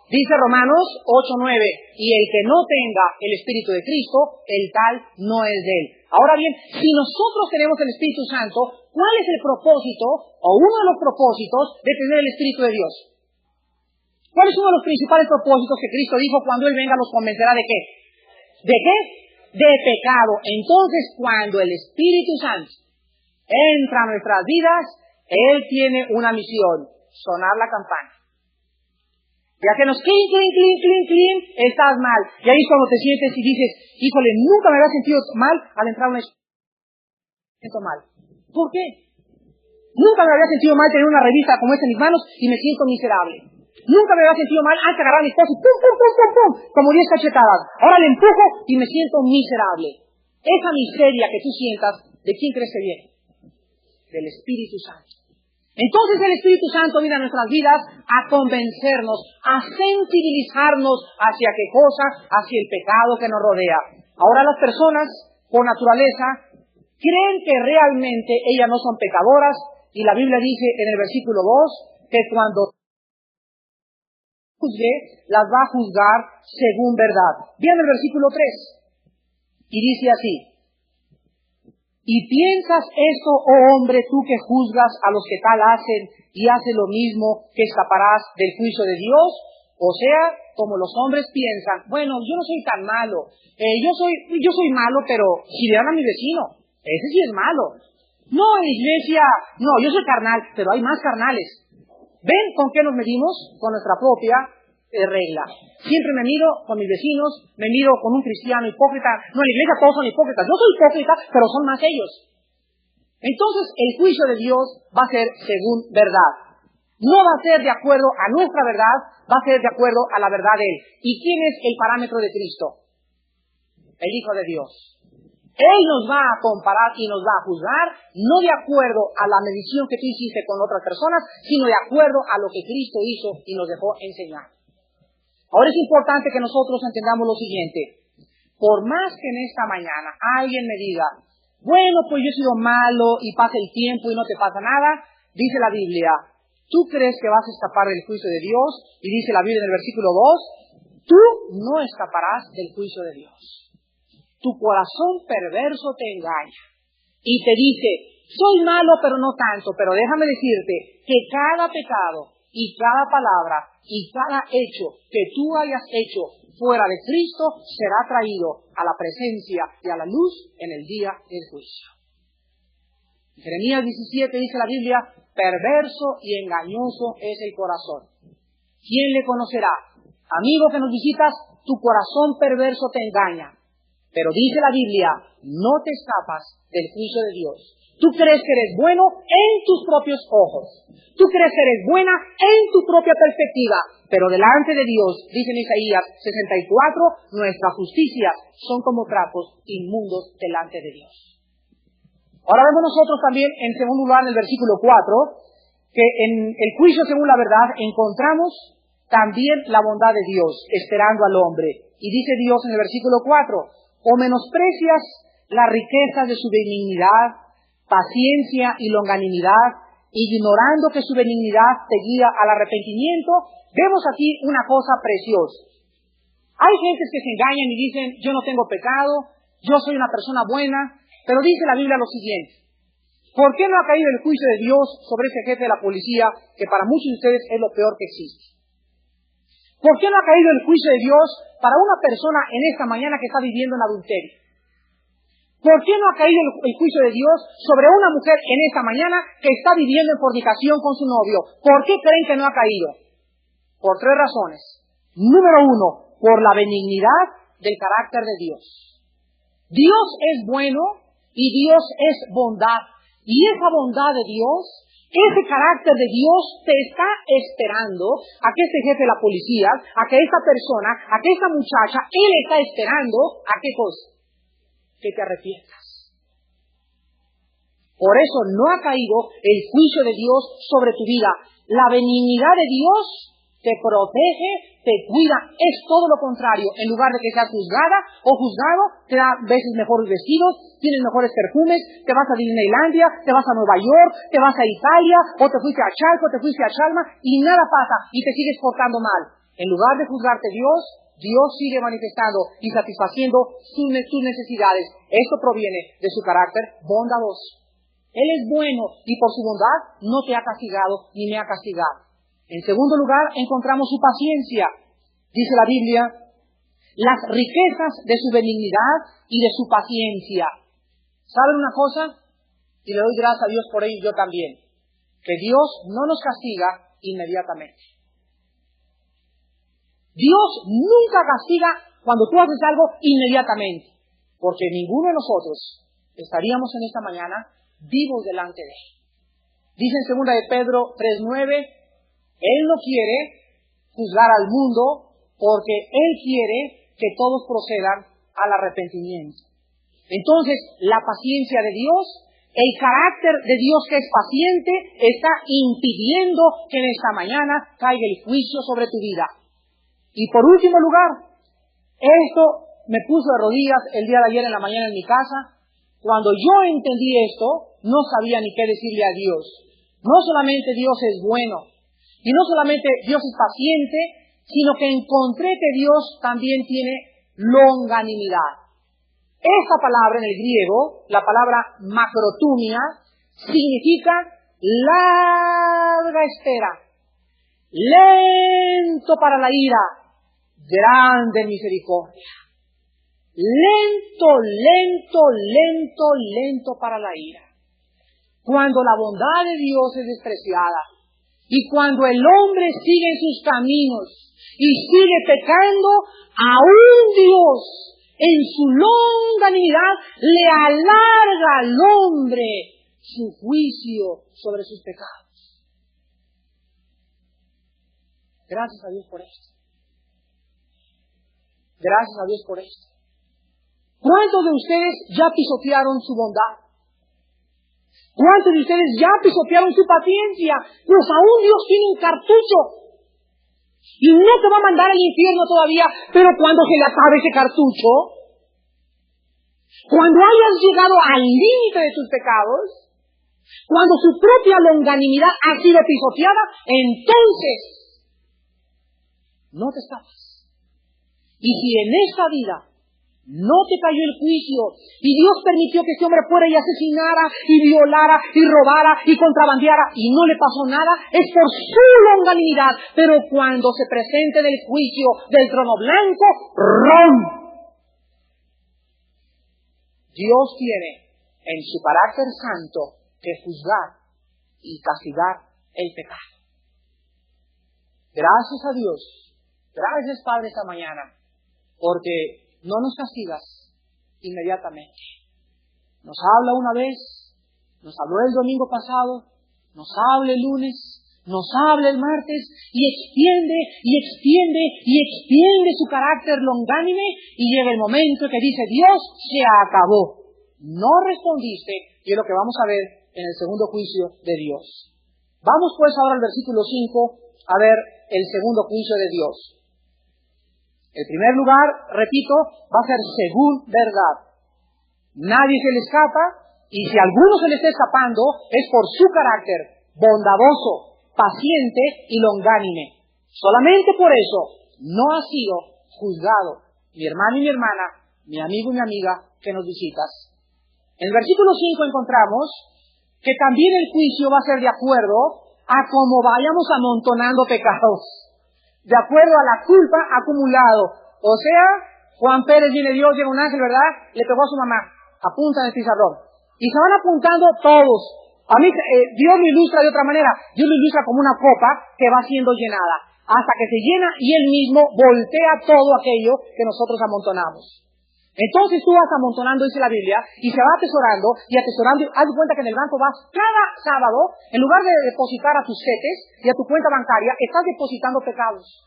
dice Romanos 8:9, y el que no tenga el Espíritu de Cristo, el tal no es de él. Ahora bien, si nosotros tenemos el Espíritu Santo, ¿cuál es el propósito, o uno de los propósitos de tener el Espíritu de Dios? ¿Cuál es uno de los principales propósitos que Cristo dijo cuando Él venga los convencerá de qué? ¿De qué? De pecado. Entonces, cuando el Espíritu Santo entra a nuestras vidas, Él tiene una misión, sonar la campana. Ya que nos clink, estás mal. Y ahí es cuando te sientes y dices, híjole, nunca me había sentido mal al entrar a una escuela. Me siento mal. ¿Por qué? Nunca me había sentido mal tener una revista como esta en mis manos y me siento miserable. Nunca me había sentido mal antes de agarrar a mi esposo y pum, como 10 cachetadas. Ahora le empujo y me siento miserable. Esa miseria que tú sientas, ¿de quién crees que viene? Del Espíritu Santo. Entonces el Espíritu Santo viene a nuestras vidas a convencernos, a sensibilizarnos hacia qué cosa, hacia el pecado que nos rodea. Ahora las personas, por naturaleza, creen que realmente ellas no son pecadoras y la Biblia dice en el versículo 2 que cuando juzgue, las va a juzgar según verdad. Vean el versículo 3 y dice así: ¿y piensas esto, oh hombre, tú que juzgas a los que tal hacen y haces lo mismo, que escaparás del juicio de Dios? O sea, como los hombres piensan, bueno, yo no soy tan malo, yo soy malo, pero si vean a mi vecino, ese sí es malo. No, en la iglesia, no, yo soy carnal, pero hay más carnales. ¿Ven con qué nos medimos? Con nuestra propia regla. Siempre me miro con mis vecinos, me miro con un cristiano hipócrita. No, en la iglesia todos son hipócritas. Yo soy hipócrita, pero son más ellos. Entonces, el juicio de Dios va a ser según verdad. No va a ser de acuerdo a nuestra verdad, va a ser de acuerdo a la verdad de Él. ¿Y quién es el parámetro de Cristo? El Hijo de Dios. Él nos va a comparar y nos va a juzgar, no de acuerdo a la medición que tú hiciste con otras personas, sino de acuerdo a lo que Cristo hizo y nos dejó enseñar. Ahora es importante que nosotros entendamos lo siguiente. Por más que en esta mañana alguien me diga, bueno, pues yo he sido malo y pasa el tiempo y no te pasa nada, dice la Biblia, ¿tú crees que vas a escapar del juicio de Dios? Y dice la Biblia en el versículo 2, tú no escaparás del juicio de Dios. Tu corazón perverso te engaña y te dice, soy malo pero no tanto, pero déjame decirte que cada pecado y cada palabra y cada hecho que tú hayas hecho fuera de Cristo será traído a la presencia y a la luz en el día del juicio. En Jeremías 17 dice la Biblia, perverso y engañoso es el corazón. ¿Quién le conocerá? Amigo que nos visitas, tu corazón perverso te engaña. Pero dice la Biblia, no te escapas del juicio de Dios. Tú crees que eres bueno en tus propios ojos. Tú crees que eres buena en tu propia perspectiva. Pero delante de Dios, dice en Isaías 64, nuestras justicias son como trapos inmundos delante de Dios. Ahora vemos nosotros también, en segundo lugar, en el versículo 4, que en el juicio según la verdad encontramos también la bondad de Dios, esperando al hombre. Y dice Dios en el versículo 4, o menosprecias las riquezas de su benignidad, paciencia y longanimidad, ignorando que su benignidad te guía al arrepentimiento. Vemos aquí una cosa preciosa. Hay gentes que se engañan y dicen, yo no tengo pecado, yo soy una persona buena, pero dice la Biblia lo siguiente, ¿por qué no ha caído el juicio de Dios sobre ese jefe de la policía que para muchos de ustedes es lo peor que existe? ¿Por qué no ha caído el juicio de Dios para una persona en esta mañana que está viviendo en adulterio? ¿Por qué no ha caído el juicio de Dios sobre una mujer en esta mañana que está viviendo en fornicación con su novio? ¿Por qué creen que no ha caído? Por 3 razones. Número 1, por la benignidad del carácter de Dios. Dios es bueno y Dios es bondad. Y esa bondad de Dios, ese carácter de Dios te está esperando a que este jefe de la policía, a que esta persona, a que esta muchacha, Él está esperando a qué cosa, que te arrepientas. Por eso no ha caído el juicio de Dios sobre tu vida. La benignidad de Dios te te protege, te cuida. Es todo lo contrario. En lugar de que seas juzgada o juzgado, te da a veces mejores vestidos, tienes mejores perfumes, te vas a Disneylandia, te vas a Nueva York, te vas a Italia, o te fuiste a Chalco, te fuiste a Chalma, y nada pasa, y te sigues portando mal. En lugar de juzgarte Dios sigue manifestando y satisfaciendo sus necesidades. Esto proviene de su carácter bondadoso. Él es bueno y por su bondad no te ha castigado ni me ha castigado. En segundo lugar, encontramos su paciencia. Dice la Biblia, las riquezas de su benignidad y de su paciencia. ¿Saben una cosa? Y le doy gracias a Dios por ello, yo también. Que Dios no nos castiga inmediatamente. Dios nunca castiga cuando tú haces algo inmediatamente. Porque ninguno de nosotros estaríamos en esta mañana vivos delante de Él. Dice en 2 de Pedro 3:9, Él no quiere juzgar al mundo porque Él quiere que todos procedan al arrepentimiento. Entonces, la paciencia de Dios, el carácter de Dios que es paciente, está impidiendo que en esta mañana caiga el juicio sobre tu vida. Y por último lugar, esto me puso de rodillas el día de ayer en la mañana en mi casa. Cuando yo entendí esto, no sabía ni qué decirle a Dios. No solamente Dios es bueno, y no solamente Dios es paciente, sino que encontré que Dios también tiene longanimidad. Esta palabra en el griego, la palabra macrotumia, significa larga espera, lento para la ira, grande misericordia. Lento para la ira. Cuando la bondad de Dios es despreciada y cuando el hombre sigue en sus caminos y sigue pecando, aún Dios en su longanimidad le alarga al hombre su juicio sobre sus pecados. Gracias a Dios por esto. Gracias a Dios por esto. ¿Cuántos de ustedes ya pisotearon su bondad? ¿Cuántos de ustedes ya pisotearon su paciencia? Pues aún Dios tiene un cartucho. Y no te va a mandar al infierno todavía, pero cuando se le acabe ese cartucho, cuando hayas llegado al límite de tus pecados, cuando su propia longanimidad ha sido pisoteada, entonces no te escapas. Y si en esta vida no te cayó el juicio y Dios permitió que este hombre fuera y asesinara y violara y robara y contrabandeara y no le pasó nada, es por su longanimidad. Pero cuando se presente en el juicio del trono blanco, ¡rom! Dios tiene en su carácter santo que juzgar y castigar el pecado. Gracias a Dios, gracias Padre esta mañana, porque no nos castigas inmediatamente. Nos habla una vez, nos habló el domingo pasado, nos habla el lunes, nos habla el martes y extiende su carácter longánime y llega el momento que dice Dios, se acabó. No respondiste y es lo que vamos a ver en el segundo juicio de Dios. Vamos pues ahora al versículo 5 a ver el segundo juicio de Dios. El primer lugar, repito, va a ser según verdad. Nadie se le escapa, y si a alguno se le está escapando, es por su carácter bondadoso, paciente y longánime. Solamente por eso no ha sido juzgado mi hermano y mi hermana, mi amigo y mi amiga que nos visitas. En el versículo 5 encontramos que también el juicio va a ser de acuerdo a cómo vayamos amontonando pecados. De acuerdo a la culpa acumulado. O sea, Juan Pérez viene Dios, llega un ángel, ¿verdad? Le pegó a su mamá. Apunta en el pizarrón. Y se van apuntando todos. A mí, Dios lo ilustra de otra manera. Dios lo ilustra como una copa que va siendo llenada. Hasta que se llena y Él mismo voltea todo aquello que nosotros amontonamos. Entonces tú vas amontonando, dice la Biblia, y se va atesorando, y haz de cuenta que en el banco vas cada sábado, en lugar de depositar a tus cheques y a tu cuenta bancaria, estás depositando pecados.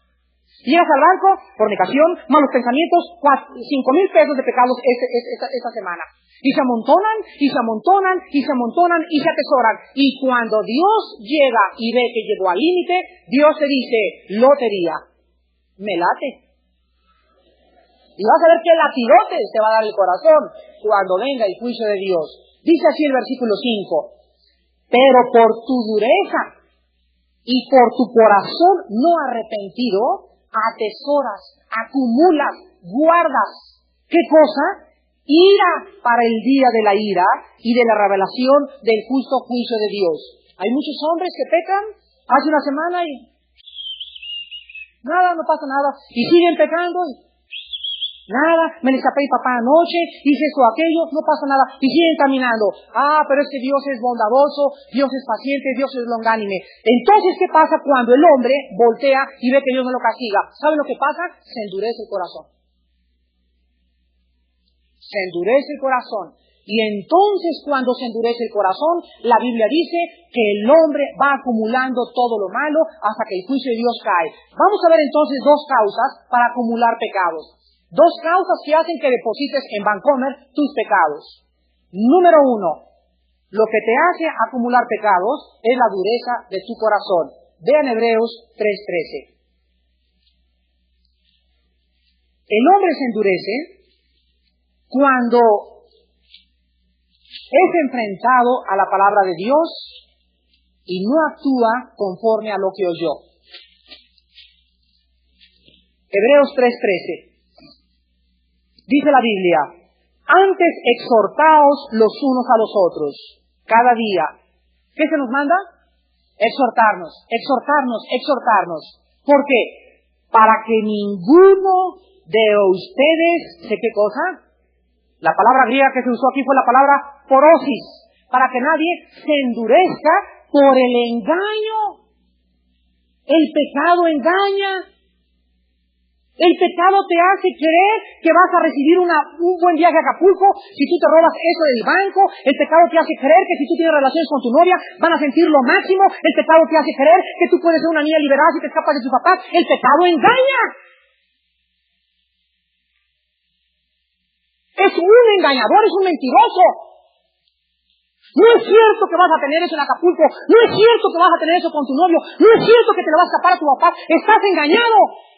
Llegas al banco, fornicación, malos pensamientos, 5,000 pesos de pecados esta semana. Y se amontonan, y se amontonan, y se amontonan, y se atesoran. Y cuando Dios llega y ve que llegó al límite, Dios te dice, lotería, me late. Y vas a ver qué latidote te va a dar el corazón cuando venga el juicio de Dios. Dice así el versículo 5, pero por tu dureza y por tu corazón no arrepentido, atesoras, acumulas, guardas. ¿Qué cosa? Ira para el día de la ira y de la revelación del justo juicio de Dios. Hay muchos hombres que pecan hace una semana y nada, no pasa nada. Y siguen pecando y nada, me le escapé a papá anoche, hice esto o aquello, no pasa nada. Y siguen caminando. Ah, pero es que Dios es bondadoso, Dios es paciente, Dios es longánime. Entonces, ¿qué pasa cuando el hombre voltea y ve que Dios no lo castiga? ¿Saben lo que pasa? Se endurece el corazón. Se endurece el corazón. Y entonces cuando se endurece el corazón, la Biblia dice que el hombre va acumulando todo lo malo hasta que el juicio de Dios cae. Vamos a ver entonces dos causas para acumular pecados. Dos causas que hacen que deposites en Vancomer tus pecados. Número 1, lo que te hace acumular pecados es la dureza de tu corazón. Vean Hebreos 3:13. El hombre se endurece cuando es enfrentado a la palabra de Dios y no actúa conforme a lo que oyó. Hebreos 3:13. Dice la Biblia, antes exhortaos los unos a los otros, cada día. ¿Qué se nos manda? Exhortarnos, exhortarnos, exhortarnos. ¿Por qué? Para que ninguno de ustedes, ¿sé qué cosa? La palabra griega que se usó aquí fue la palabra porosis, para que nadie se endurezca por el engaño. El pecado engaña. El pecado te hace creer que vas a recibir un buen viaje a Acapulco si tú te robas eso del banco. El pecado te hace creer que si tú tienes relaciones con tu novia van a sentir lo máximo. El pecado te hace creer que tú puedes ser una niña liberada si te escapas de tus papás. El pecado engaña. Es un engañador, es un mentiroso. No es cierto que vas a tener eso en Acapulco. No es cierto que vas a tener eso con tu novio. No es cierto que te lo vas a escapar a tu papá. Estás engañado.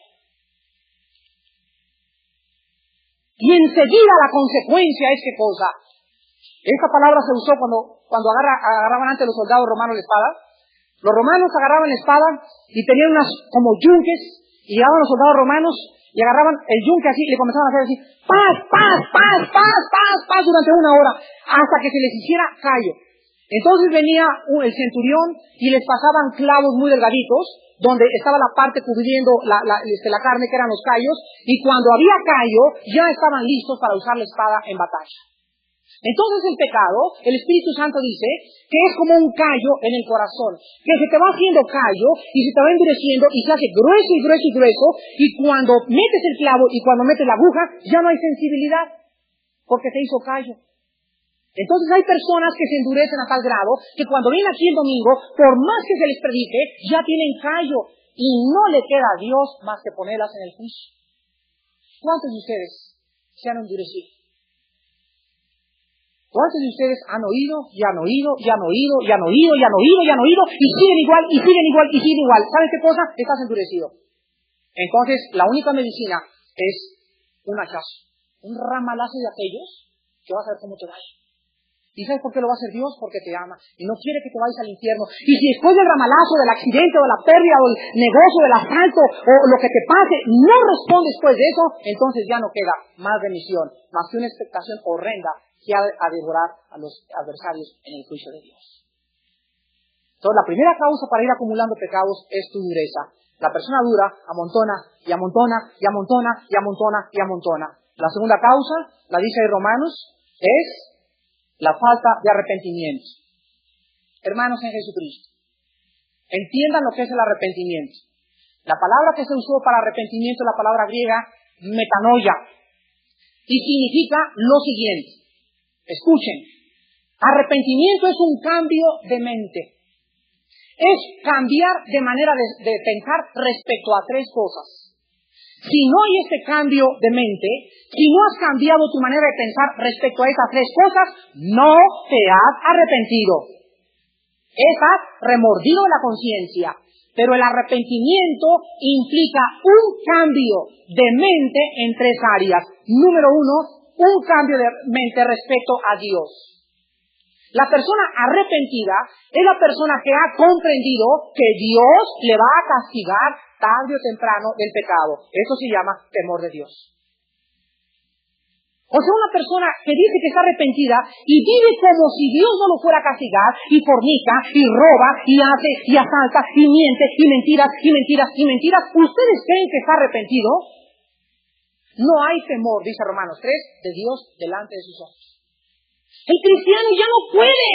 Y enseguida la consecuencia es ¿qué cosa? Esta palabra se usó cuando agarraban antes los soldados romanos la espada. Los romanos agarraban la espada y tenían unas como yunques y llegaban los soldados romanos y agarraban el yunque así y le comenzaban a hacer así, paz, paz, paz, paz, paz, paz durante 1 hora hasta que se les hiciera callo. Entonces venía el centurión y les pasaban clavos muy delgaditos donde estaba la parte cubriendo la carne que eran los callos, y cuando había callo ya estaban listos para usar la espada en batalla. Entonces el pecado, el Espíritu Santo dice que es como un callo en el corazón, que se te va haciendo callo y se te va endureciendo y se hace grueso y grueso y grueso, y cuando metes el clavo y cuando metes la aguja ya no hay sensibilidad porque se hizo callo. Entonces hay personas que se endurecen a tal grado que cuando vienen aquí el domingo, por más que se les predique, ya tienen callo y no le queda a Dios más que ponerlas en el juicio. ¿Cuántos de ustedes se han endurecido? ¿Cuántos de ustedes han oído y han oído y han oído y han oído y han oído y han oído y siguen igual y siguen igual y siguen igual? ¿Sabes qué cosa? Estás endurecido. Entonces la única medicina es un hachazo, un ramalazo de aquellos que vas a ver cómo te vaya. ¿Y sabes por qué lo va a hacer Dios? Porque te ama y no quiere que te vayas al infierno. Y si después del ramalazo, del accidente o de la pérdida o del negocio, del asalto o lo que te pase, no respondes después de eso, entonces ya no queda más remisión, más que una expectación horrenda que ha a devorar a los adversarios en el juicio de Dios. Entonces la primera causa para ir acumulando pecados es tu dureza. La persona dura amontona y amontona y amontona y amontona y amontona. La segunda causa, la dice ahí Romanos, es la falta de arrepentimiento. Hermanos en Jesucristo, entiendan lo que es el arrepentimiento. La palabra que se usó para arrepentimiento es la palabra griega metanoia y significa lo siguiente. Escuchen, arrepentimiento es un cambio de mente. Es cambiar de manera de pensar respecto a 3 cosas. Si no hay este cambio de mente, si no has cambiado tu manera de pensar respecto a esas tres cosas, no te has arrepentido. Estás remordido de la conciencia, pero el arrepentimiento implica un cambio de mente en tres áreas. Número uno, un cambio de mente respecto a Dios. La persona arrepentida es la persona que ha comprendido que Dios le va a castigar tarde o temprano del pecado. Eso se llama temor de Dios. O sea, una persona que dice que está arrepentida y vive como si Dios no lo fuera a castigar, y fornica, y roba, y hace, y asalta, y miente, y mentiras, y mentiras, y mentiras. ¿Ustedes creen que está arrepentido? No hay temor, dice Romanos 3, de Dios delante de sus ojos. El cristiano ya no puede.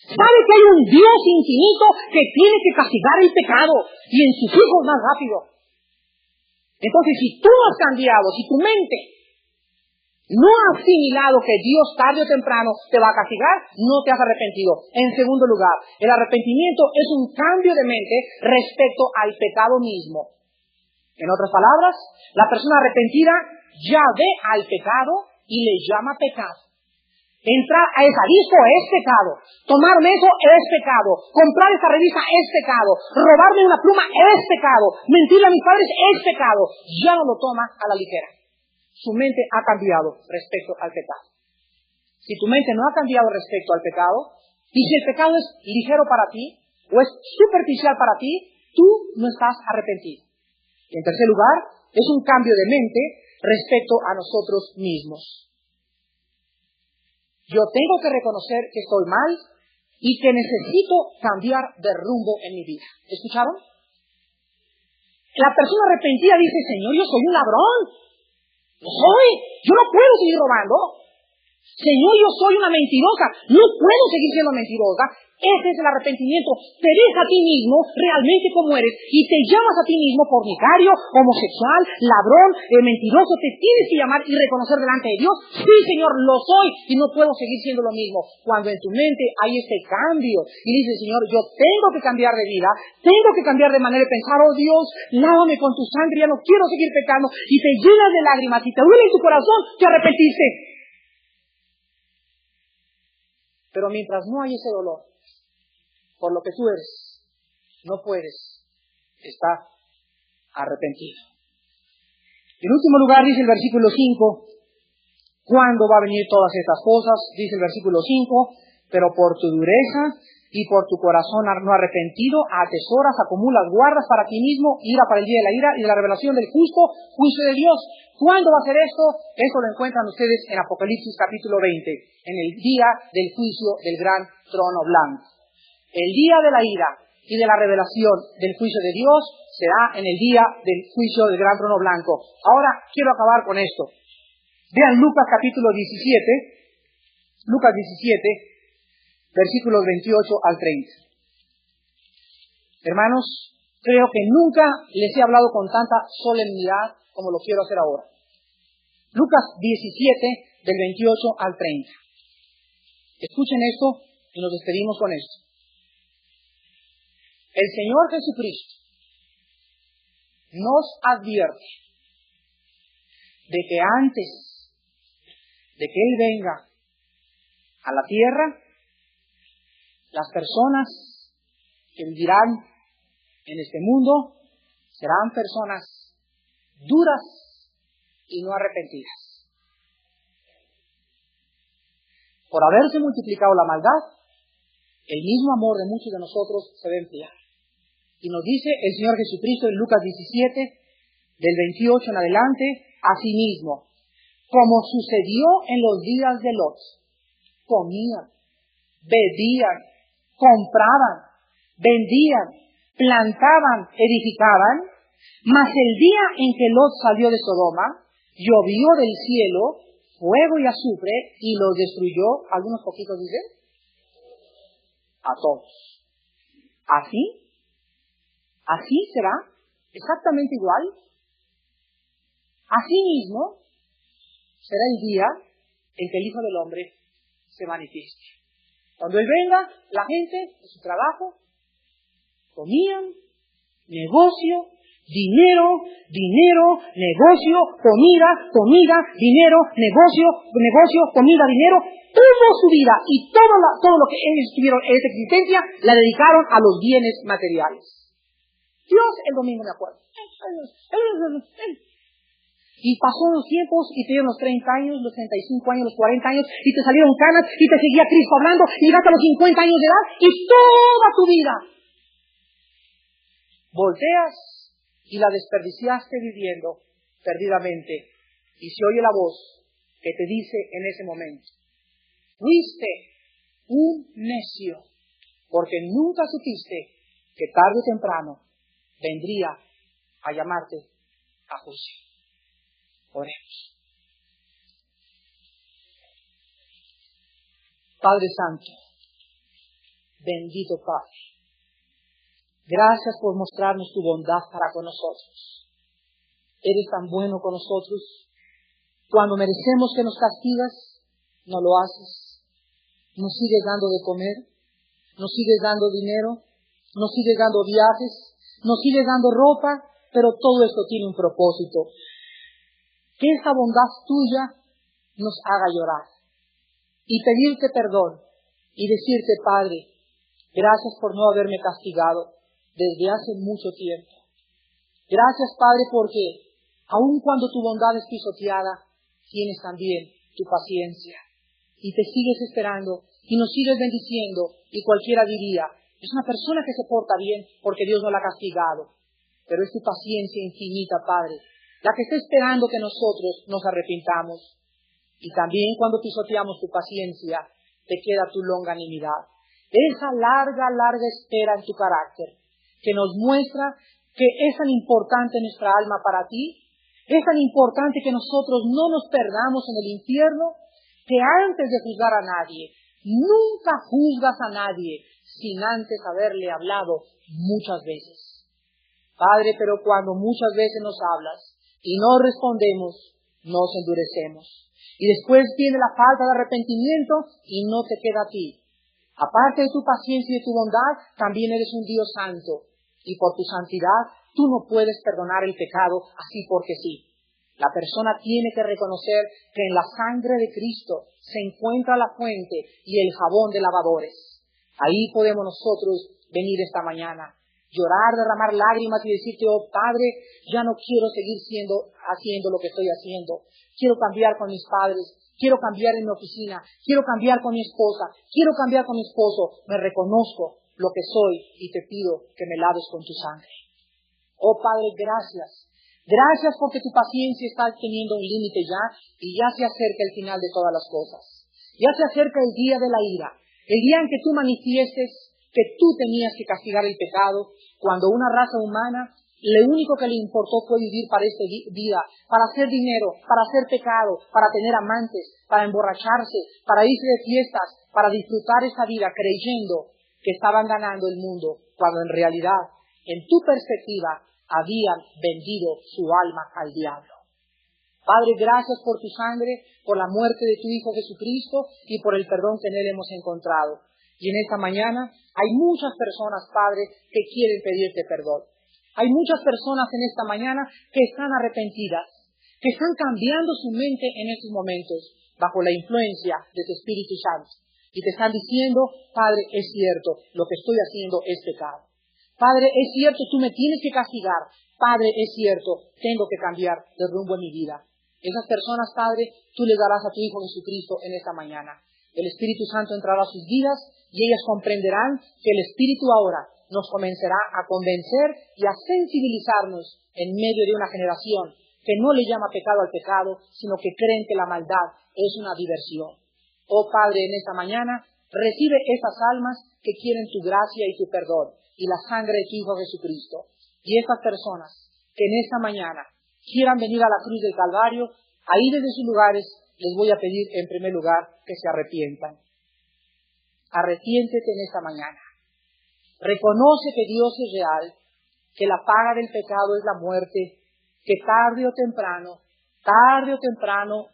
Sabe que hay un Dios infinito que tiene que castigar el pecado y en sus hijos más rápido. Entonces, si tú no has cambiado, si tu mente no ha asimilado que Dios tarde o temprano te va a castigar, no te has arrepentido. En segundo lugar, el arrepentimiento es un cambio de mente respecto al pecado mismo. En otras palabras, la persona arrepentida ya ve al pecado y le llama pecado. Entrar a esa disco es pecado. Tomarme eso es pecado. Comprar esa revista es pecado. Robarme una pluma es pecado. Mentirle a mis padres es pecado. Ya no lo toma a la ligera. Su mente ha cambiado respecto al pecado. Si tu mente no ha cambiado respecto al pecado, y si el pecado es ligero para ti, o es superficial para ti, tú no estás arrepentido. Y en tercer lugar, es un cambio de mente respecto a nosotros mismos. Yo tengo que reconocer que estoy mal y que necesito cambiar de rumbo en mi vida. ¿Escucharon? La persona arrepentida dice, Señor, yo soy un ladrón. Yo no puedo seguir robando. Señor, yo soy una mentirosa. No puedo seguir siendo mentirosa. Ese es el arrepentimiento. Te ves a ti mismo realmente como eres y te llamas a ti mismo fornicario, homosexual, ladrón, mentiroso. Te tienes que llamar y reconocer delante de Dios. Sí, Señor, lo soy y no puedo seguir siendo lo mismo. Cuando en tu mente hay este cambio y dices, Señor, yo tengo que cambiar de vida, tengo que cambiar de manera de pensar. Oh Dios, lávame con tu sangre, ya no quiero seguir pecando, y te llenas de lágrimas y te duele en tu corazón, te arrepentiste. Pero mientras no hay ese dolor por lo que tú eres, no puedes estar arrepentido. En último lugar, dice el versículo 5, ¿cuándo va a venir todas estas cosas? Dice el versículo 5, pero por tu dureza y por tu corazón no arrepentido, atesoras, acumulas, guardas para ti mismo, ira para el día de la ira y de la revelación del justo juicio de Dios. ¿Cuándo va a ser esto? Esto lo encuentran ustedes en Apocalipsis capítulo 20, en el día del juicio del gran trono blanco. El día de la ira y de la revelación del juicio de Dios será en el día del juicio del gran trono blanco. Ahora quiero acabar con esto. Vean Lucas capítulo 17, Lucas 17, versículos 28 al 30. Hermanos, creo que nunca les he hablado con tanta solemnidad como lo quiero hacer ahora. Lucas 17, del 28 al 30. Escuchen esto y nos despedimos con esto. El Señor Jesucristo nos advierte de que antes de que Él venga a la tierra, las personas que vivirán en este mundo serán personas duras y no arrepentidas. Por haberse multiplicado la maldad, el mismo amor de muchos de nosotros se va a enfriar. Y nos dice el Señor Jesucristo en Lucas 17, del 28 en adelante, asimismo, como sucedió en los días de Lot, comían, bebían, compraban, vendían, plantaban, edificaban, mas el día en que Lot salió de Sodoma, llovió del cielo fuego y azufre y los destruyó, algunos poquitos dicen, a todos. Así será, exactamente igual. Así mismo será el día en que el Hijo del Hombre se manifieste. Cuando Él venga, la gente de su trabajo comían, negocio, Dinero, dinero, negocio, comida, comida, dinero, negocio, negocio, comida, dinero. Toda su vida y todo lo que ellos tuvieron en esa existencia la dedicaron a los bienes materiales. Dios, el domingo me acuerdo. Y pasó los tiempos y te dieron los 30 años, los 35 años, los 40 años y te salieron canas y te seguía Cristo hablando y llegaste a los 50 años de edad y toda tu vida volteas y la desperdiciaste viviendo perdidamente. Y se oye la voz que te dice en ese momento: fuiste un necio, porque nunca supiste que tarde o temprano vendría a llamarte a juicio. Oremos. Padre Santo, bendito Padre, gracias por mostrarnos tu bondad para con nosotros. Eres tan bueno con nosotros. Cuando merecemos que nos castigas, no lo haces. Nos sigues dando de comer, nos sigues dando dinero, nos sigues dando viajes, nos sigues dando ropa, pero todo esto tiene un propósito. Que esa bondad tuya nos haga llorar y pedirte perdón y decirte: Padre, gracias por no haberme castigado desde hace mucho tiempo. Gracias, Padre, porque aun cuando tu bondad es pisoteada, tienes también tu paciencia y te sigues esperando y nos sigues bendiciendo. Y cualquiera diría: es una persona que se porta bien porque Dios no la ha castigado. Pero es tu paciencia infinita, Padre, la que está esperando que nosotros nos arrepintamos. Y también cuando pisoteamos tu paciencia, te queda tu longanimidad. Esa larga, larga espera en tu carácter, que nos muestra que es tan importante nuestra alma para ti, es tan importante que nosotros no nos perdamos en el infierno, que antes de juzgar a nadie, nunca juzgas a nadie sin antes haberle hablado muchas veces. Padre, pero cuando muchas veces nos hablas y no respondemos, nos endurecemos. Y después viene la falta de arrepentimiento y no te queda a ti. Aparte de tu paciencia y de tu bondad, también eres un Dios santo. Y por tu santidad, tú no puedes perdonar el pecado así porque sí. La persona tiene que reconocer que en la sangre de Cristo se encuentra la fuente y el jabón de lavadores. Ahí podemos nosotros venir esta mañana, llorar, derramar lágrimas y decirte: oh Padre, ya no quiero seguir haciendo lo que estoy haciendo. Quiero cambiar con mis padres, quiero cambiar en mi oficina, quiero cambiar con mi esposa, quiero cambiar con mi esposo. Me reconozco lo que soy y te pido que me laves con tu sangre. Oh Padre, gracias. Gracias porque tu paciencia está teniendo un límite ya y ya se acerca el final de todas las cosas. Ya se acerca el día de la ira, el día en que tú manifiestes que tú tenías que castigar el pecado, cuando una raza humana, lo único que le importó fue vivir para esta vida, para hacer dinero, para hacer pecado, para tener amantes, para emborracharse, para irse de fiestas, para disfrutar esa vida creyendo que estaban ganando el mundo, cuando en realidad, en tu perspectiva, habían vendido su alma al diablo. Padre, gracias por tu sangre, por la muerte de tu Hijo Jesucristo y por el perdón que en Él hemos encontrado. Y en esta mañana hay muchas personas, Padre, que quieren pedirte perdón. Hay muchas personas en esta mañana que están arrepentidas, que están cambiando su mente en estos momentos bajo la influencia de tu Espíritu Santo. Y te están diciendo: Padre, es cierto, lo que estoy haciendo es pecado. Padre, es cierto, tú me tienes que castigar. Padre, es cierto, tengo que cambiar de rumbo en mi vida. Esas personas, Padre, tú les darás a tu Hijo Jesucristo en esta mañana. El Espíritu Santo entrará a sus vidas y ellas comprenderán que el Espíritu ahora nos comenzará a convencer y a sensibilizarnos en medio de una generación que no le llama pecado al pecado, sino que creen que la maldad es una diversión. Oh Padre, en esta mañana, recibe esas almas que quieren tu gracia y tu perdón y la sangre de tu Hijo Jesucristo. Y estas personas que en esta mañana quieran venir a la cruz del Calvario, ahí desde sus lugares les voy a pedir en primer lugar que se arrepientan. Arrepiéntete en esta mañana. Reconoce que Dios es real, que la paga del pecado es la muerte, que tarde o temprano,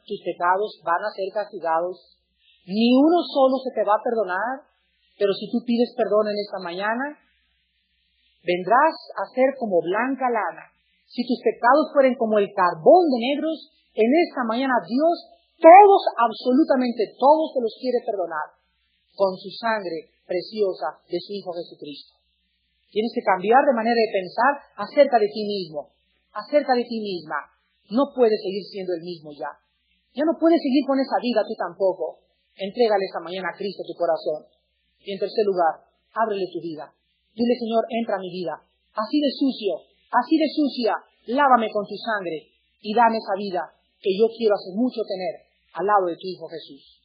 tus pecados van a ser castigados. Ni uno solo se te va a perdonar, pero si tú pides perdón en esta mañana, vendrás a ser como blanca lana, Si tus pecados fueren como el carbón de negros, en esta mañana Dios, todos, absolutamente todos, te los quiere perdonar con su sangre preciosa de su Hijo Jesucristo. Tienes que cambiar de manera de pensar acerca de ti mismo, acerca de ti misma. No puedes seguir siendo el mismo ya. Ya no puedes seguir con esa vida tú tampoco. Entrégale esta mañana a Cristo tu corazón. Y en tercer lugar, ábrele tu vida. Dile, Señor, entra a mi vida. Así de sucio, así de sucia, lávame con tu sangre y dame esa vida que yo quiero hace mucho tener al lado de tu Hijo Jesús.